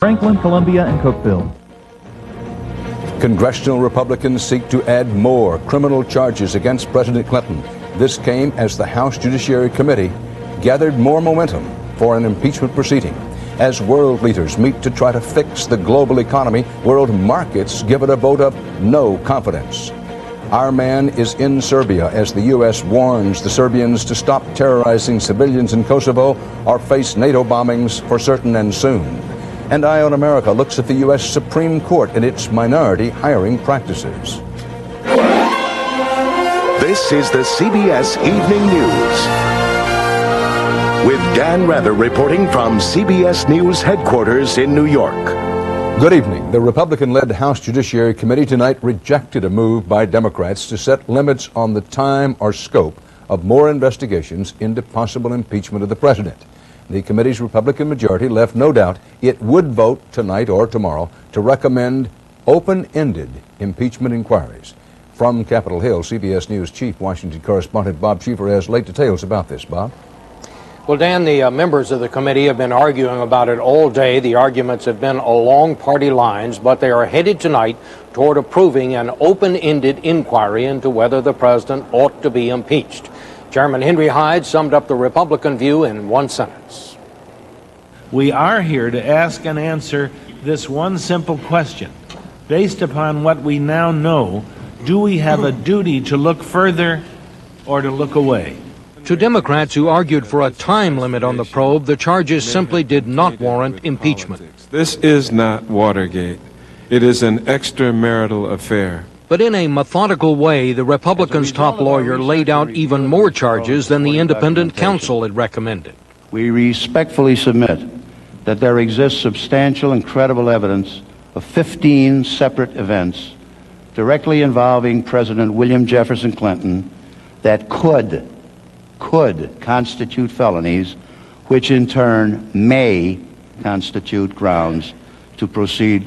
Franklin, Columbia, and Cookeville. Congressional Republicans seek to add more criminal charges against President Clinton. This came as the House Judiciary Committee gathered more momentum for an impeachment proceeding. As world leaders meet to try to fix the global economy, world markets give it a vote of no confidence. Our man is in Serbia as the U.S. warns the Serbians to stop terrorizing civilians in Kosovo or face NATO bombings for certain and soon. And Eye on America looks at the U.S. Supreme Court and its minority hiring practices. This is the CBS Evening News, with Dan Rather reporting from CBS News headquarters in New York. Good evening. The Republican-led House Judiciary Committee tonight rejected a move by Democrats to set limits on the time or scope of more investigations into possible impeachment of the president. The committee's Republican majority left no doubt it would vote tonight or tomorrow to recommend open-ended impeachment inquiries. From Capitol Hill, CBS News Chief Washington correspondent Bob Schieffer has late details about this. Bob? Well, Dan, the members of the committee have been arguing about it all day. The arguments have been along party lines, but they are headed tonight toward approving an open-ended inquiry into whether the president ought to be impeached. Chairman Henry Hyde summed up the Republican view in one sentence. We are here to ask and answer this one simple question. Based upon what we now know, do we have a duty to look further or to look away? To Democrats who argued for a time limit on the probe, the charges simply did not warrant impeachment. This is not Watergate. It is an extramarital affair. But in a methodical way, the Republicans' top lawyer laid out even more charges than the independent counsel had recommended. We respectfully submit that there exists substantial and credible evidence of 15 separate events directly involving President William Jefferson Clinton that could constitute felonies, which in turn may constitute grounds to proceed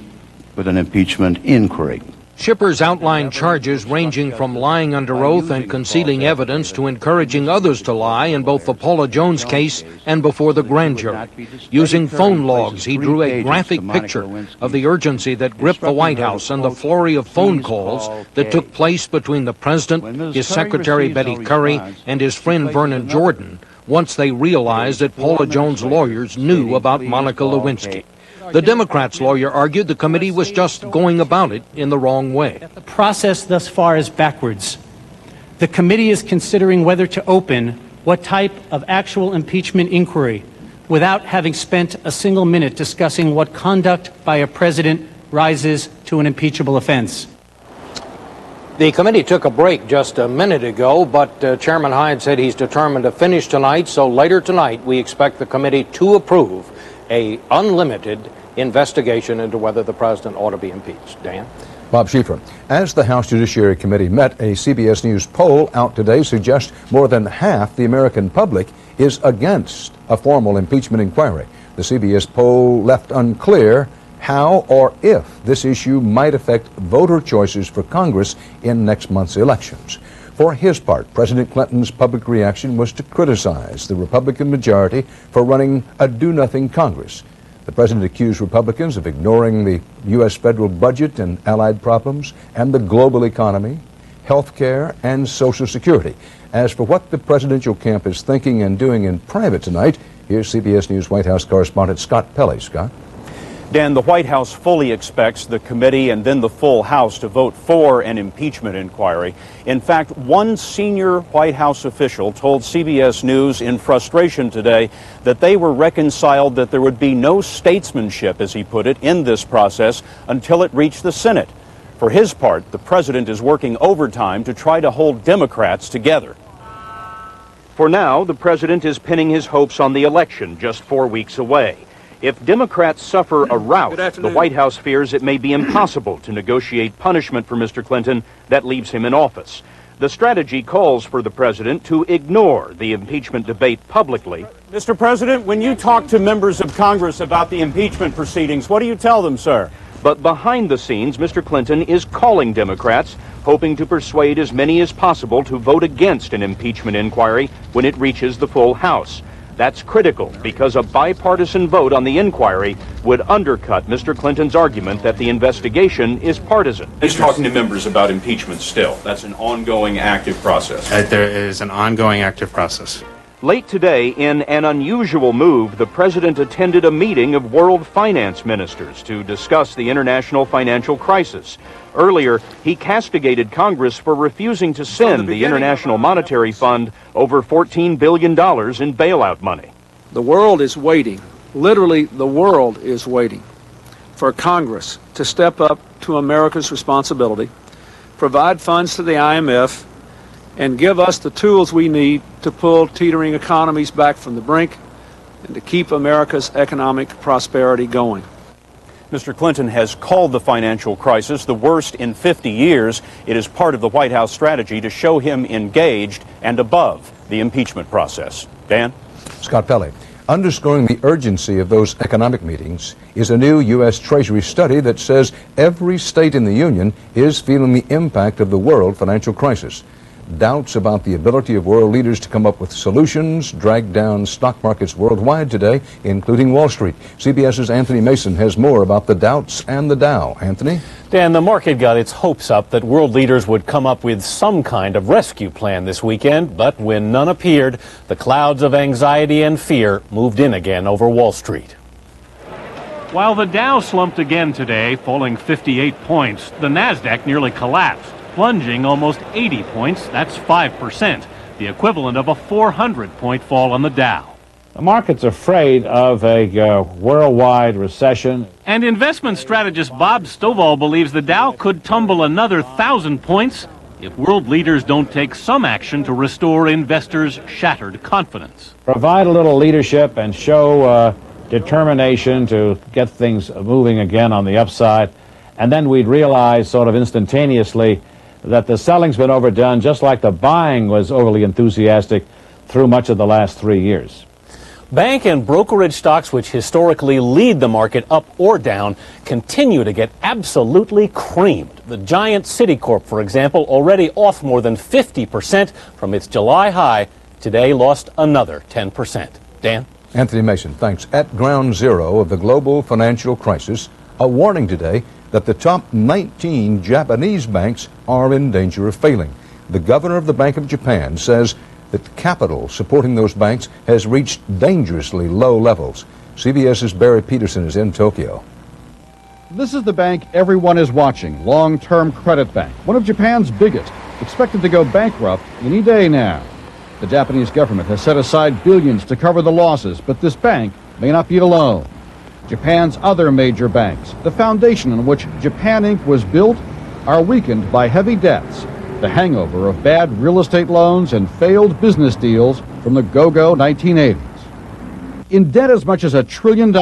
with an impeachment inquiry. Shippers outlined charges ranging from lying under oath and concealing evidence to encouraging others to lie in both the Paula Jones case and before the grand jury. Using phone logs, he drew a graphic picture of the urgency that gripped the White House and the flurry of phone calls that took place between the president, his secretary Betty Curry, and his friend Vernon Jordan once they realized that Paula Jones' lawyers knew about Monica Lewinsky. The Democrats' lawyer argued the committee was just going about it in the wrong way. The process thus far is backwards. The committee is considering whether to open what type of actual impeachment inquiry without having spent a single minute discussing what conduct by a president rises to an impeachable offense. The committee took a break just a minute ago, but Chairman Hyde said he's determined to finish tonight, so later tonight we expect the committee to approve a unlimited investigation into whether the president ought to be impeached. Dan? Bob Schieffer. As the House Judiciary Committee met, a CBS News poll out today suggests more than half the American public is against a formal impeachment inquiry. The CBS poll left unclear how or if this issue might affect voter choices for Congress in next month's elections. For his part, President Clinton's public reaction was to criticize the Republican majority for running a do-nothing Congress. The president accused Republicans of ignoring the U.S. federal budget and allied problems and the global economy, health care, and Social Security. As for what the presidential camp is thinking and doing in private tonight, here's CBS News White House correspondent Scott Pelley. Scott? Dan, the White House fully expects the committee and then the full House to vote for an impeachment inquiry. In fact, one senior White House official told CBS News in frustration today that they were reconciled that there would be no statesmanship, as he put it, in this process until it reached the Senate. For his part, the president is working overtime to try to hold Democrats together. For now, the president is pinning his hopes on the election just 4 weeks away. If Democrats suffer a rout, the White House fears it may be impossible to negotiate punishment for Mr. Clinton that leaves him in office. The strategy calls for the president to ignore the impeachment debate publicly. Mr. President, when you talk to members of Congress about the impeachment proceedings, what do you tell them, sir? But behind the scenes, Mr. Clinton is calling Democrats, hoping to persuade as many as possible to vote against an impeachment inquiry when it reaches the full House. That's critical because a bipartisan vote on the inquiry would undercut Mr. Clinton's argument that the investigation is partisan. He's talking to members about impeachment still. That's an ongoing, active process. There is an ongoing, active process. Late today, in an unusual move, the president attended a meeting of world finance ministers to discuss the international financial crisis. Earlier, he castigated Congress for refusing to send the International Monetary Fund over $14 billion in bailout money. The world is waiting, literally the world is waiting, for Congress to step up to America's responsibility, provide funds to the IMF, and give us the tools we need to pull teetering economies back from the brink and to keep America's economic prosperity going. Mr. Clinton has called the financial crisis the worst in 50 years. It is part of the White House strategy to show him engaged and above the impeachment process. Dan? Scott Pelley. Underscoring the urgency of those economic meetings is a new U.S. Treasury study that says every state in the Union is feeling the impact of the world financial crisis. Doubts about the ability of world leaders to come up with solutions drag down stock markets worldwide today, including Wall Street. CBS's Anthony Mason has more about the doubts and the Dow. Anthony? Dan, the market got its hopes up that world leaders would come up with some kind of rescue plan this weekend, but when none appeared, the clouds of anxiety and fear moved in again over Wall Street. While the Dow slumped again today, falling 58 points, the Nasdaq nearly collapsed, plunging almost 80 points. That's 5%, the equivalent of a 400-point fall on the Dow. The market's afraid of a worldwide recession. And investment strategist Bob Stovall believes the Dow could tumble another 1,000 points if world leaders don't take some action to restore investors' shattered confidence. Provide a little leadership and show determination to get things moving again on the upside, and then we'd realize sort of instantaneously that the selling's been overdone, just like the buying was overly enthusiastic through much of the last 3 years. Bank and brokerage stocks, which historically lead the market up or down, continue to get absolutely creamed. The giant Citicorp, for example, already off more than 50% from its July high, today lost another 10%. Dan? Anthony Mason, thanks. At ground zero of the global financial crisis, a warning today that the top 19 Japanese banks are in danger of failing. The governor of the Bank of Japan says that capital supporting those banks has reached dangerously low levels. CBS's Barry Peterson is in Tokyo. This is the bank everyone is watching, Long-Term Credit Bank, one of Japan's biggest, expected to go bankrupt any day now. The Japanese government has set aside billions to cover the losses, but this bank may not be alone. Japan's other major banks, the foundation on which Japan Inc. was built, are weakened by heavy debts, the hangover of bad real estate loans and failed business deals from the go-go 1980s. In debt as much as $1 trillion.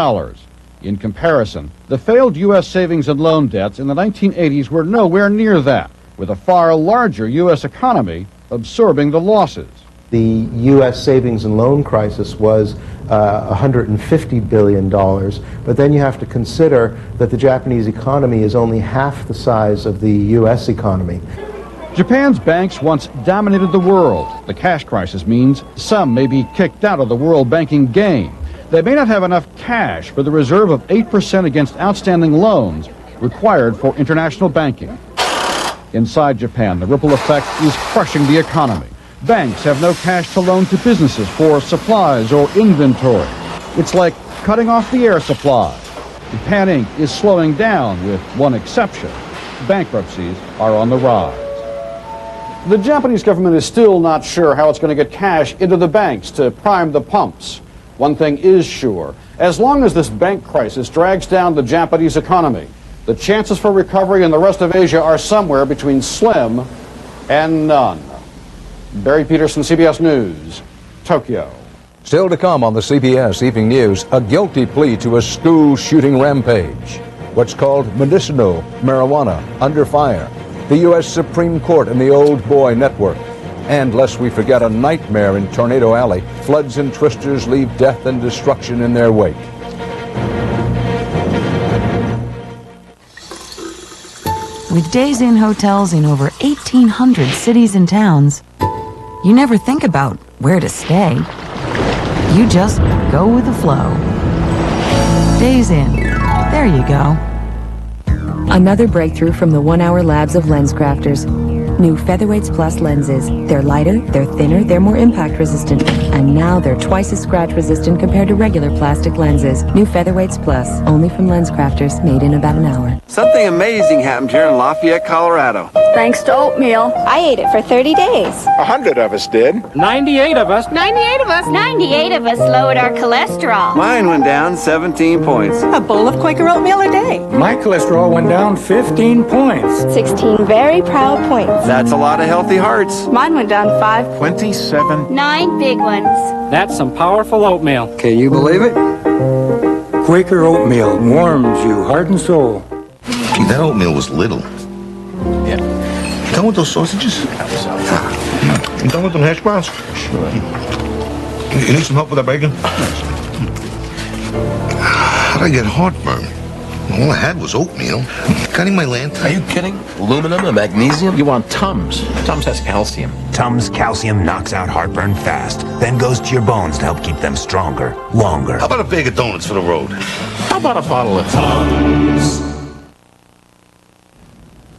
In comparison, the failed U.S. savings and loan debts in the 1980s were nowhere near that, with a far larger U.S. economy absorbing the losses. The U.S. savings and loan crisis was $150 billion, but then you have to consider that the Japanese economy is only half the size of the U.S. economy. Japan's banks once dominated the world. The cash crisis means some may be kicked out of the world banking game. They may not have enough cash for the reserve of 8% against outstanding loans required for international banking. Inside Japan, the ripple effect is crushing the economy. Banks have no cash to loan to businesses for supplies or inventory. It's like cutting off the air supply. Japan Inc. is slowing down with one exception. Bankruptcies are on the rise. The Japanese government is still not sure how it's going to get cash into the banks to prime the pumps. One thing is sure. As long as this bank crisis drags down the Japanese economy, the chances for recovery in the rest of Asia are somewhere between slim and none. Barry Peterson, CBS News, Tokyo. Still to come on the CBS Evening News, a guilty plea to a school shooting rampage. What's called medicinal marijuana under fire. The U.S. Supreme Court and the Old Boy Network. And lest we forget, a nightmare in Tornado Alley. Floods and twisters leave death and destruction in their wake. With Days Inn hotels in over 1,800 cities and towns, you never think about where to stay. You just go with the flow. Days in. There you go. Another breakthrough from the 1 Hour Labs of Lens Crafters. New Featherweights Plus lenses. They're lighter, they're thinner, they're more impact resistant. And now they're twice as scratch resistant compared to regular plastic lenses. New Featherweights Plus, only from Lens Crafters, made in about an hour. Something amazing happened here in Lafayette, Colorado. Thanks to oatmeal. I ate it for 30 days. 100 of us did. 98 of us. 98 of us. 98 of us lowered our cholesterol. Mine went down 17 points. A bowl of Quaker oatmeal a day. My cholesterol went down 15 points. 16 very proud points. That's a lot of healthy hearts. Mine went down 5. 27. 9 big ones. That's some powerful oatmeal. Can you believe it? Quaker oatmeal warms you heart and soul. Gee, that oatmeal was little. Yeah. You done with those sausages? You done with them hash browns? Sure. You need some help with that bacon? How'd I get heartburn? All I had was oatmeal. Got any my lantern? Are you kidding? Aluminum and magnesium? You want Tums. Tums has calcium. Tums calcium knocks out heartburn fast, then goes to your bones to help keep them stronger, longer. How about a bag of donuts for the road? How about a bottle of Tums?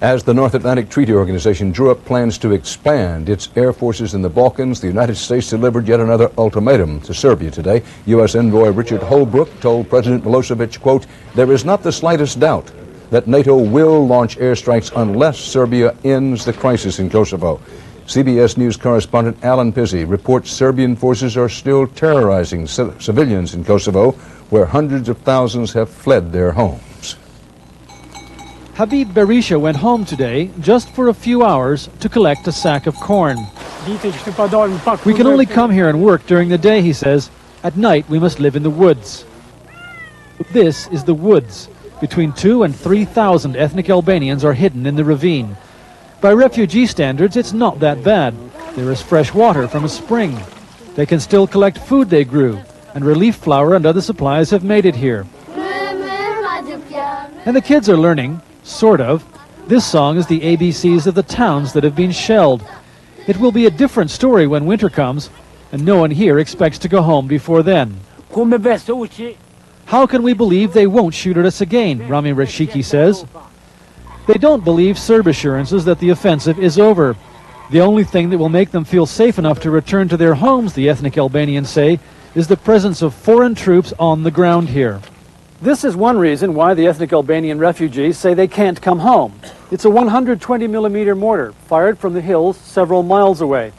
As the North Atlantic Treaty Organization drew up plans to expand its air forces in the Balkans, the United States delivered yet another ultimatum to Serbia today. U.S. envoy Richard Holbrooke told President Milosevic, quote, "There is not the slightest doubt that NATO will launch airstrikes unless Serbia ends the crisis in Kosovo." CBS News correspondent Alan Pizzi reports Serbian forces are still terrorizing civilians in Kosovo, where hundreds of thousands have fled their homes. Habib Berisha went home today just for a few hours to collect a sack of corn. We can only come here and work during the day, he says. At night, we must live in the woods. This is the woods. Between 2,000 and 3,000 ethnic Albanians are hidden in the ravine. By refugee standards, it's not that bad. There is fresh water from a spring. They can still collect food they grew, and relief flour and other supplies have made it here. And the kids are learning. Sort of. This song is the ABCs of the towns that have been shelled. It will be a different story when winter comes, and no one here expects to go home before then. How can we believe they won't shoot at us again, Rami Rashiki says. They don't believe Serb assurances that the offensive is over. The only thing that will make them feel safe enough to return to their homes, the ethnic Albanians say, is the presence of foreign troops on the ground here. This is one reason why the ethnic Albanian refugees say they can't come home. It's a 120-millimeter mortar fired from the hills several miles away.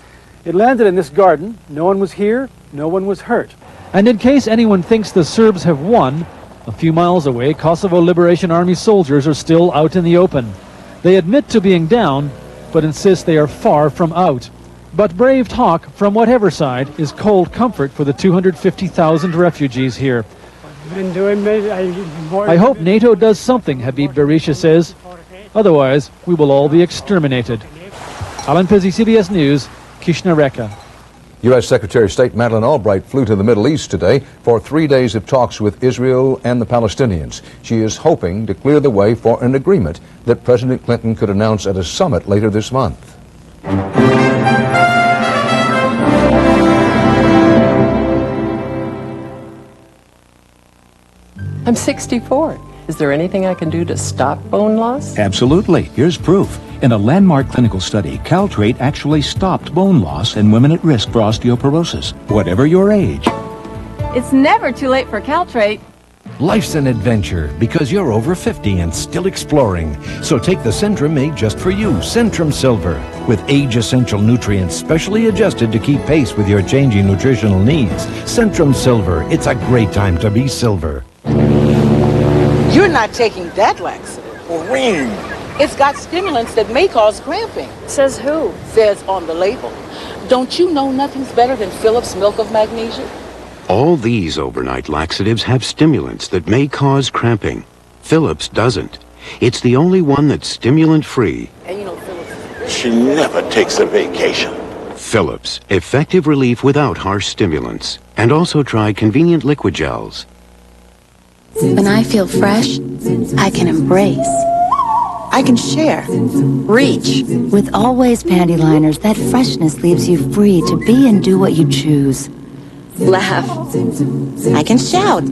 It landed in this garden. No one was here. No one was hurt. And in case anyone thinks the Serbs have won, a few miles away, Kosovo Liberation Army soldiers are still out in the open. They admit to being down, but insist they are far from out. But brave talk from whatever side is cold comfort for the 250,000 refugees here. I hope NATO does something, Habib Berisha says. Otherwise, we will all be exterminated. Alan Pizzi, CBS News, Kishna Reka. U.S. Secretary of State Madeleine Albright flew to the Middle East today for 3 days of talks with Israel and the Palestinians. She is hoping to clear the way for an agreement that President Clinton could announce at a summit later this month. I'm 64. Is there anything I can do to stop bone loss? Absolutely. Here's proof. In a landmark clinical study, Caltrate actually stopped bone loss in women at risk for osteoporosis, whatever your age. It's never too late for Caltrate. Life's an adventure because you're over 50 and still exploring. So take the Centrum made just for you, Centrum Silver, with age-essential nutrients specially adjusted to keep pace with your changing nutritional needs. Centrum Silver, it's a great time to be silver. You're not taking that laxative. It's got stimulants that may cause cramping. Says who? Says on the label. Don't you know nothing's better than Phillips Milk of Magnesia? All these overnight laxatives have stimulants that may cause cramping. Phillips doesn't. It's the only one that's stimulant-free. And you know Phillips. She never takes a vacation. Phillips, effective relief without harsh stimulants. And also try convenient liquid gels. When I feel fresh, I can embrace. I can share. Reach. With Always panty liners, that freshness leaves you free to be and do what you choose. laugh. I can shout.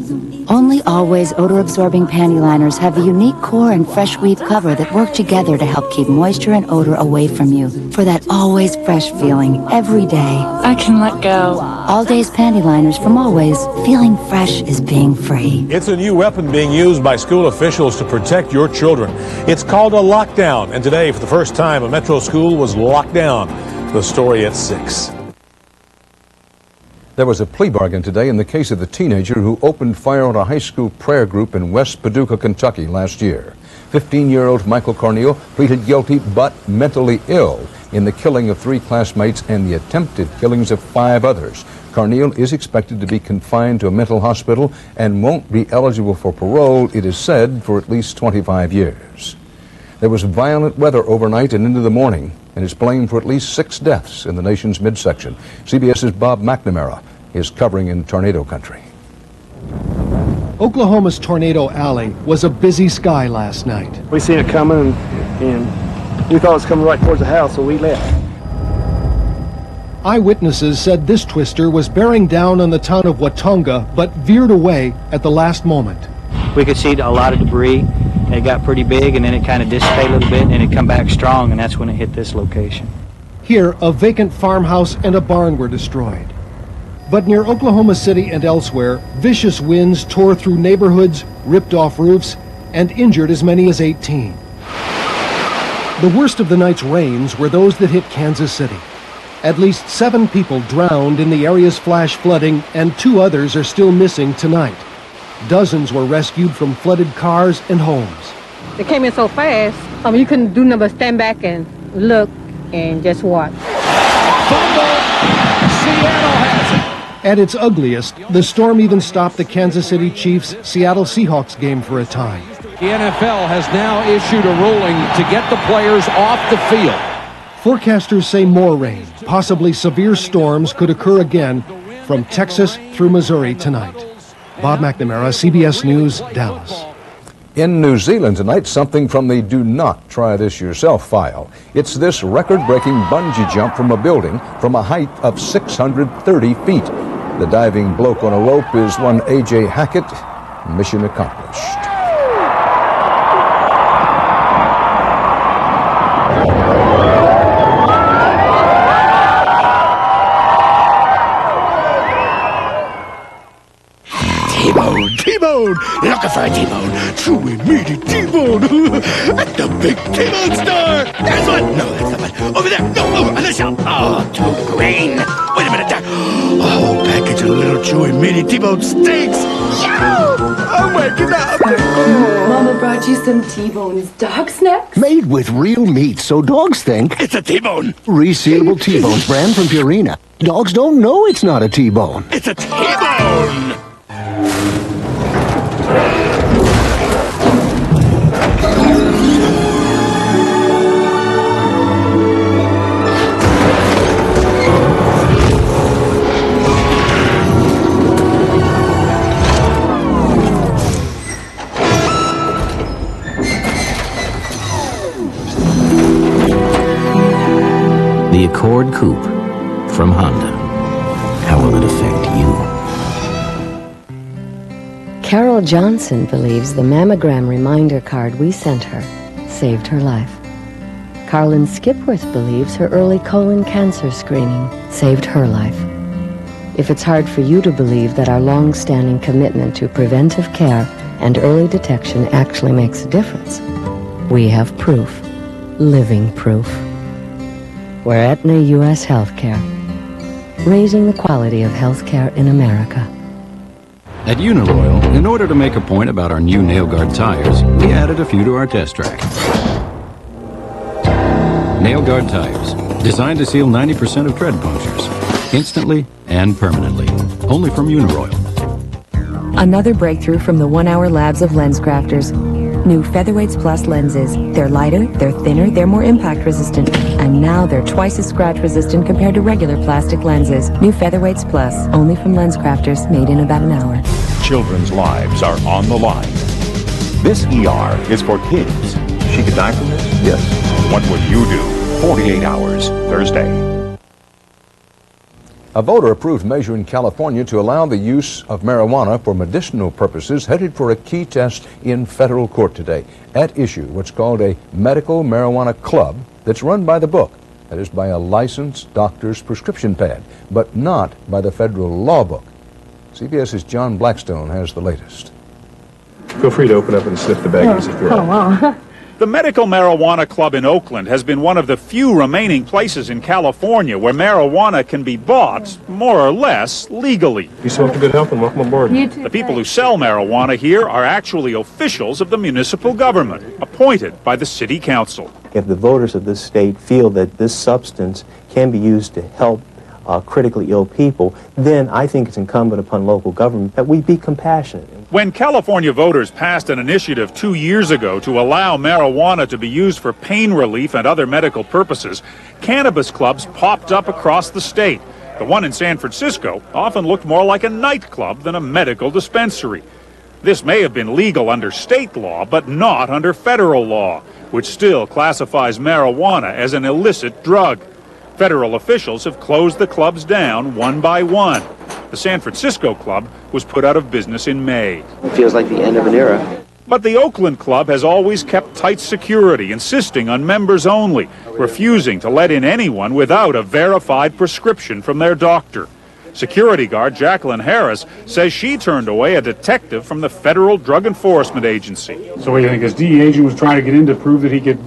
Only Always odor-absorbing panty liners have a unique core and fresh weave cover that work together to help keep moisture and odor away from you for that always fresh feeling every day. I can let go. All Days panty liners from Always. Feeling fresh is being free. It's a new weapon being used by school officials to protect your children. It's called a lockdown, and today, for the first time, a metro school was locked down. The story at 6. There was a plea bargain today in the case of the teenager who opened fire on a high school prayer group in West Paducah, Kentucky last year. 15-year-old Michael Corneal pleaded guilty but mentally ill in the killing of 3 classmates and the attempted killings of 5 others. Corneal is expected to be confined to a mental hospital and won't be eligible for parole, it is said, for at least 25 years. There was violent weather overnight and into the morning, and is blamed for at least 6 deaths in the nation's midsection. CBS's Bob McNamara is covering in tornado country. Oklahoma's Tornado Alley was a busy sky last night. We seen it coming, and we thought it was coming right towards the house, so we left. Eyewitnesses said this twister was bearing down on the town of Watonga, but veered away at the last moment. We could see a lot of debris. It got pretty big, and then it kind of dissipated a little bit, and it come back strong, and that's when it hit this location. Here, a vacant farmhouse and a barn were destroyed. But near Oklahoma City and elsewhere, vicious winds tore through neighborhoods, ripped off roofs, and injured as many as 18. The worst of the night's rains were those that hit Kansas City. At least 7 people drowned in the area's flash flooding, and 2 others are still missing tonight. Dozens were rescued from flooded cars and homes. They came in so fast, you couldn't do nothing but stand back and look and just watch. Seattle has it. At its ugliest, the storm even stopped the Kansas City Chiefs' Seattle Seahawks game for a time. The NFL has now issued a ruling to get the players off the field. Forecasters say more rain, possibly severe storms, could occur again from Texas through Missouri tonight. Bob McNamara, CBS News, Dallas. In New Zealand tonight, something from the Do Not Try This Yourself file. It's this record-breaking bungee jump from a building from a height of 630 feet. The diving bloke on a rope is one A.J. Hackett. Mission accomplished. T-bone, looking for a T-bone, chewy, meaty T-bone, at the big T-bone store. There's one. No, that's not one. Over there. No, over on the shelf. Oh, too green. Wait a minute there. Oh, package of little chewy, meaty T-bone steaks. Oh my God. Mama brought you some T-bones dog snacks. Made with real meat, so dogs think it's a T-bone. Resealable T-bones, brand from Purina. Dogs don't know it's not a T-bone. It's a T-bone. The Accord Coupe from Honda. How will it affect you? Carol Johnson believes the mammogram reminder card we sent her saved her life. Carlin Skipworth believes her early colon cancer screening saved her life. If it's hard for you to believe that our long-standing commitment to preventive care and early detection actually makes a difference, we have proof, living proof. We're Aetna U.S. Healthcare, raising the quality of healthcare in America. At Uniroyal, in order to make a point about our new nail guard tires, we added a few to our test track. Nail guard tires, designed to seal 90% of tread punctures, instantly and permanently. Only from Uniroyal. Another breakthrough from the 1 Hour Labs of Lens Crafters. New Featherweights Plus lenses. They're lighter, they're thinner, they're more impact resistant, and now they're twice as scratch resistant compared to regular plastic lenses. New Featherweights Plus, only from Lens Crafters, made in about an hour. Children's lives are on the line. This ER is for kids. She could die from this? Yes. What would you do? 48 Hours, Thursday. A voter-approved measure in California to allow the use of marijuana for medicinal purposes headed for a key test in federal court today. At issue, what's called a medical marijuana club that's run by the book. That is, by a licensed doctor's prescription pad, but not by the federal law book. CBS's John Blackstone has the latest. Feel free to open up and sniff the baggies if you're wow. The Medical Marijuana Club in Oakland has been one of the few remaining places in California where marijuana can be bought, more or less, legally. You smoked a good health and welcome aboard. The people who sell marijuana here are actually officials of the municipal government, appointed by the city council. If the voters of this state feel that this substance can be used to help critically ill people, then I think it's incumbent upon local government that we be compassionate. When California voters passed an initiative 2 years ago to allow marijuana to be used for pain relief and other medical purposes, cannabis clubs popped up across the state. The one in San Francisco often looked more like a nightclub than a medical dispensary. This may have been legal under state law, but not under federal law, which still classifies marijuana as an illicit drug. Federal officials have closed the clubs down one by one. The San Francisco club was put out of business in May. It feels like the end of an era. But the Oakland club has always kept tight security, insisting on members only, refusing to let in anyone without a verified prescription from their doctor. Security guard Jacqueline Harris says she turned away a detective from the Federal Drug Enforcement Agency. So what do you think? His DEA agent was trying to get in to prove that he could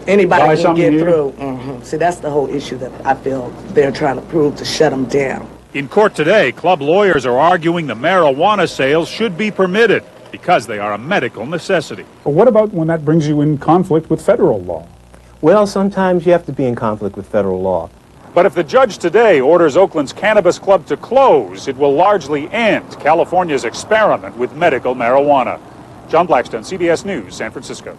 Anybody can get through. See, that's the whole issue that I feel they're trying to prove to shut them down. In court today, club lawyers are arguing the marijuana sales should be permitted because they are a medical necessity. But what about when that brings you in conflict with federal law? Well, sometimes you have to be in conflict with federal law. But if the judge today orders Oakland's cannabis club to close, it will largely end California's experiment with medical marijuana. John Blackstone, CBS News, San Francisco.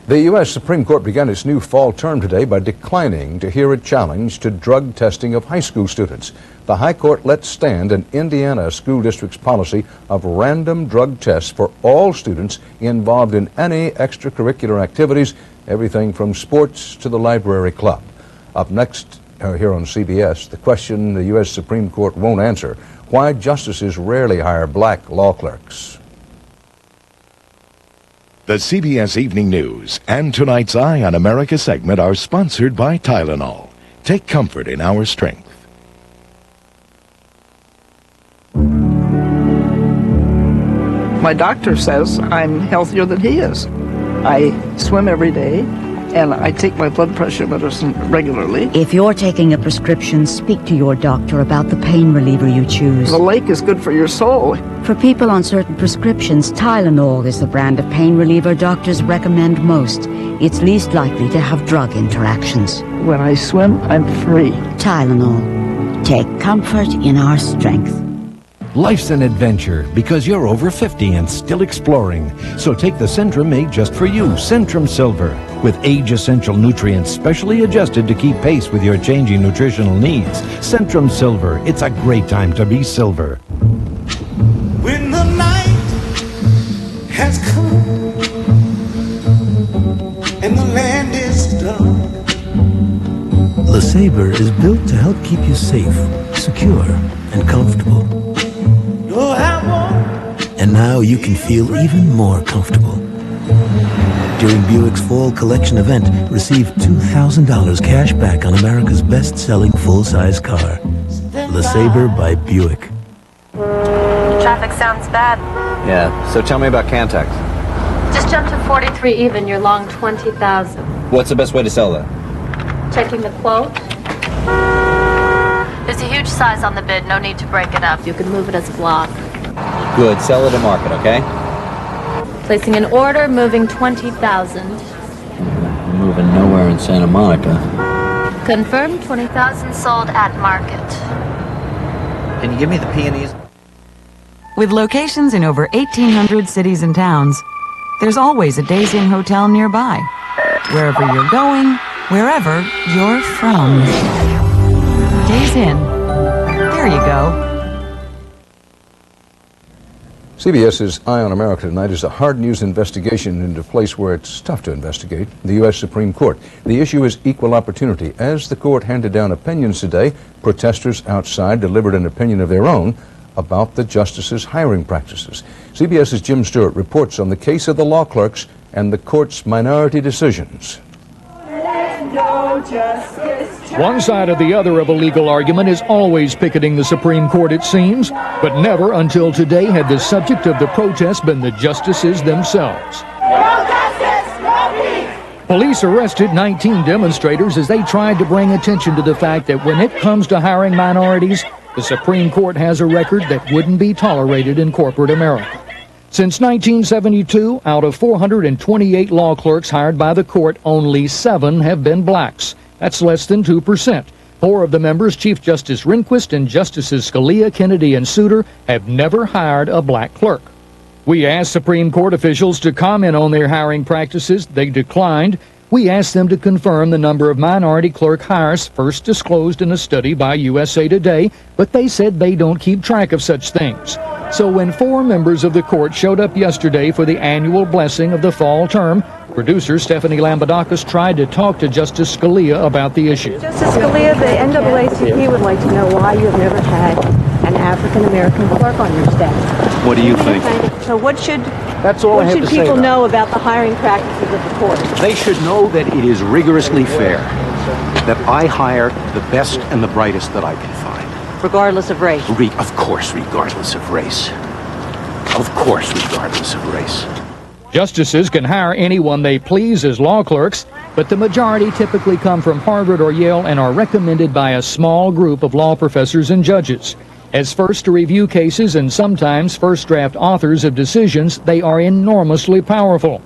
The U.S. Supreme Court began its new fall term today by declining to hear a challenge to drug testing of high school students. The High Court let stand an Indiana school district's policy of random drug tests for all students involved in any extracurricular activities, everything from sports to the library club. Up next here on CBS, the question the U.S. Supreme Court won't answer: why justices rarely hire black law clerks. The CBS Evening News and tonight's Eye on America segment are sponsored by Tylenol. Take comfort in our strength. My doctor says I'm healthier than he is. I swim every day, and I take my blood pressure medicine regularly. If you're taking a prescription, speak to your doctor about the pain reliever you choose. The lake is good for your soul. For people on certain prescriptions, Tylenol is the brand of pain reliever doctors recommend most. It's least likely to have drug interactions. When I swim, I'm free. Tylenol. Take comfort in our strength. Life's an adventure because you're over 50 and still exploring. So take the Centrum made just for you, Centrum Silver, with age-essential nutrients specially adjusted to keep pace with your changing nutritional needs. Centrum Silver, it's a great time to be silver. When the night has come and the land is dark, LeSabre is built to help keep you safe, secure, and comfortable. And now you can feel even more comfortable. During Buick's Fall Collection event, receive $2,000 cash back on America's best-selling full-size car. LeSabre by Buick. Traffic sounds bad. Yeah, so tell me about Cantex. Just jump to 43 even, you're long 20,000. What's the best way to sell that? Checking the quote. There's a huge size on the bid, no need to break it up. You can move it as a block. Good, sell it at market, okay? Placing an order, moving 20,000. Moving nowhere in Santa Monica. Confirmed, 20,000 sold at market. Can you give me the peonies? With locations in over 1,800 cities and towns, there's always a Days Inn hotel nearby. Wherever you're going, wherever you're from. Days Inn. There you go. CBS's Eye on America tonight is a hard news investigation into a place where it's tough to investigate, the U.S. Supreme Court. The issue is equal opportunity. As the court handed down opinions today, protesters outside delivered an opinion of their own about the justices' hiring practices. CBS's Jim Stewart reports on the case of the law clerks and the court's minority decisions. One side or the other of a legal argument is always picketing the Supreme Court, it seems, but never until today had the subject of the protest been the justices themselves. Police arrested 19 demonstrators as they tried to bring attention to the fact that when it comes to hiring minorities, the Supreme Court has a record that wouldn't be tolerated in corporate America. Since 1972, out of 428 law clerks hired by the court, only 7 have been blacks. That's less than 2%. 4 of the members, Chief Justice Rehnquist and Justices Scalia, Kennedy, and Souter, have never hired a black clerk. We asked Supreme Court officials to comment on their hiring practices. They declined. We asked them to confirm the number of minority clerk hires first disclosed in a study by USA Today, but they said they don't keep track of such things. So when 4 members of the court showed up yesterday for the annual blessing of the fall term, producer Stephanie Lambadakis tried to talk to Justice Scalia about the issue. Justice Scalia, the NAACP would like to know why you have never had an African-American clerk on your staff. What do you think? So what should to say people about know about the hiring practices of the court? They should know that it is rigorously fair, that I hire the best and the brightest that I can find. Regardless of race? Of course, regardless of race. Of course, regardless of race. Justices can hire anyone they please as law clerks, but the majority typically come from Harvard or Yale and are recommended by a small group of law professors and judges. As first to review cases and sometimes first draft authors of decisions, they are enormously powerful.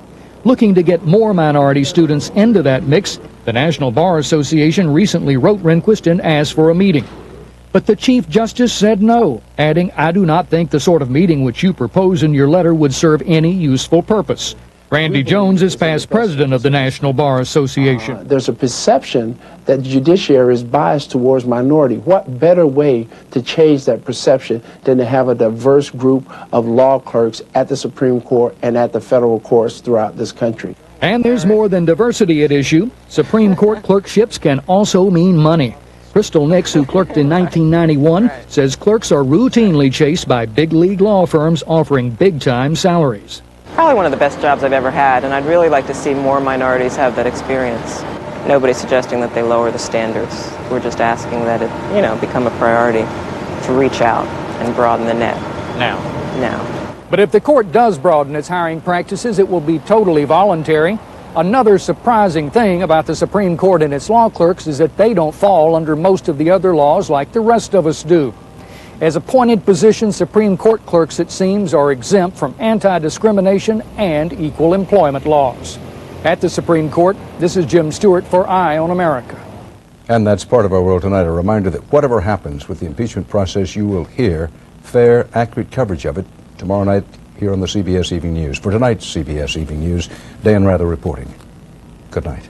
Looking to get more minority students into that mix, the National Bar Association recently wrote Rehnquist and asked for a meeting. But the Chief Justice said no, adding, "I do not think the sort of meeting which you propose in your letter would serve any useful purpose." Randy Jones is past president of the National Bar Association. There's a perception that the judiciary is biased towards minority. What better way to change that perception than to have a diverse group of law clerks at the Supreme Court and at the federal courts throughout this country? And there's more than diversity at issue. Supreme Court clerkships can also mean money. Crystal Nix, who clerked in 1991, says clerks are routinely chased by big league law firms offering big-time salaries. Probably one of the best jobs I've ever had, and I'd really like to see more minorities have that experience. Nobody's suggesting that they lower the standards. We're just asking that it, become a priority to reach out and broaden the net. Now. Now. But if the court does broaden its hiring practices, it will be totally voluntary. Another surprising thing about the Supreme Court and its law clerks is that they don't fall under most of the other laws like the rest of us do. As appointed positions, Supreme Court clerks, it seems, are exempt from anti-discrimination and equal employment laws. At the Supreme Court, this is Jim Stewart for Eye on America. And that's part of our world tonight. A reminder that whatever happens with the impeachment process, you will hear fair, accurate coverage of it tomorrow night here on the CBS Evening News. For tonight's CBS Evening News, Dan Rather reporting. Good night.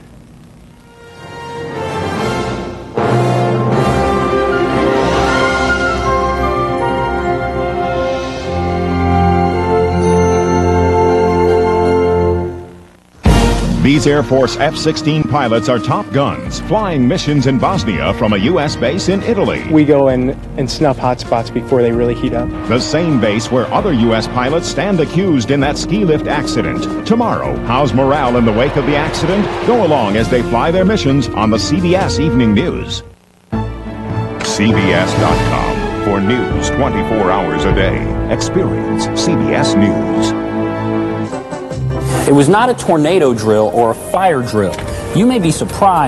These Air Force F-16 pilots are top guns, flying missions in Bosnia from a U.S. base in Italy. We go in and snuff hot spots before they really heat up. The same base where other U.S. pilots stand accused in that ski lift accident. Tomorrow, how's morale in the wake of the accident? Go along as they fly their missions on the CBS Evening News. CBS.com for news 24 hours a day. Experience CBS News. It was not a tornado drill or a fire drill. You may be surprised